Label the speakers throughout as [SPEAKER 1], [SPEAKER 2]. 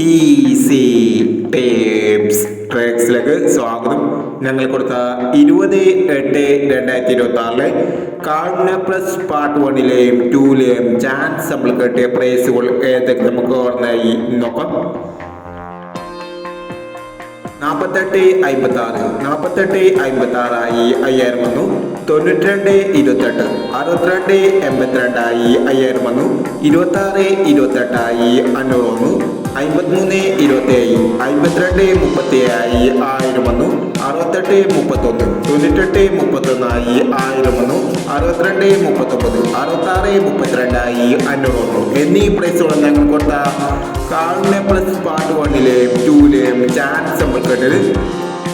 [SPEAKER 1] Easy tips ട്രിക്സിലേക്ക് സ്വാഗതം. ഞങ്ങൾ കൊടുത്ത 20/8/2026 കാർഡിന പ്ലസ് പാർട്ട് 1ലെയും 2ലെയും ചാൻസ് നമ്മൾ കിട്ടിയ പ്രൈസുകൾ ഏതൊക്കെ നമുക്ക് ഓർമ്മയായി നോക്കാം. 48/56 ആയി 5000 വന്നു. 92/28 62/82 ആയി 5000 വന്നു. 26/28 ആയി 500 വന്നു. 53/27 52/37 ആയി 1000 വന്നു. 68/31 98/31 ആയി 1000 വന്നു. 62/39 66/32 ആയി 500 വന്നു എന്നീ പ്രൈസുകൾ ഞങ്ങൾ കൊടുത്ത കാർഡിന പ്ലസ് പാർട്ട് 1ലെയും 2ലെയും ചാൻസ് നമ്മൾ കേട്ടത്.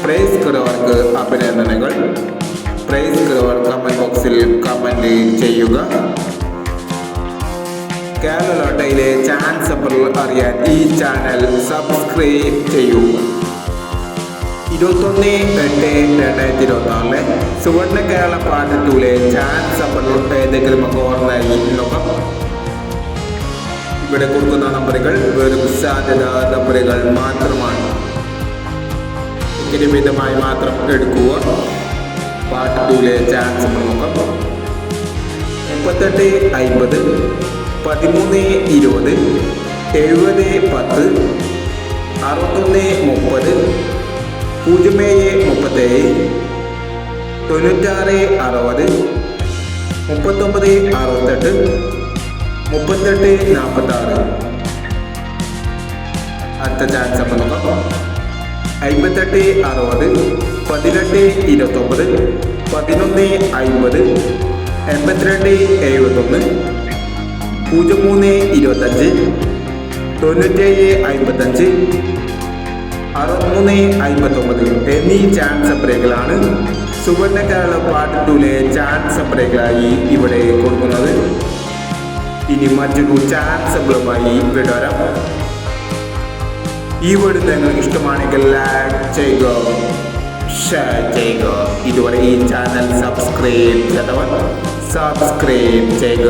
[SPEAKER 1] പ്രൈസ് കിടവർക്ക് അഭിനന്ദനങ്ങൾ. പ്രൈസ് കിടവർ കമന്റ് ബോക്സിൽ കമന്റ് ചെയ്യുക. കേരള ലോട്ടറിയിലെ ചാൻസ് അറിയാൻ ഈ ചാനൽ സബ്സ്ക്രൈബ് ചെയ്യുക. 21/8/2026 സുവർണ കേരള പാർട്ട് 2ലെ ചാൻസ് ഏതെങ്കിലും നമുക്ക് ഓർമ്മയായി നോക്കാം. ഇവിടെ കൊടുക്കുന്ന നമ്പറുകൾ വെറും സാധ്യത നമ്പറുകൾ മാത്രമാണ്. വിധമായി മാത്രം എടുക്കുക. പാർട്ട് 2ലെ ചാൻസ് നോക്കാം. 38/50 13/20 70/10 61/30 07/37 96/60 39/68 38/46. അടുത്ത ചാൻസ് നമ്മൾ നോക്കാം. 58/60 18/29 11/50 82/71 03/25 97/55 63/59 എന്നീ ചാൻസ് ബ്രേക്കുകളാണ് സുവർണ കേരള പാർട്ട് 2ലെ ചാൻസ് ബ്രേക്കുകളായി ഇവിടെ കൊടുക്കുന്നത്. ഇനി മറ്റൊരു ചാൻസ് ബ്രേക്കുമായി വിടാം. ഈ വീഡിയോ നിങ്ങൾക്ക് ഇഷ്ടമാണെങ്കിൽ ലൈക്ക് ചെയ്യുക, ഷെയർ ചെയ്യുക. ഇതുവരെ ഈ ചാനൽ സബ്സ്ക്രൈബ് ചെയ്തവർ സബ്സ്ക്രൈബ് ചെയ്യുക.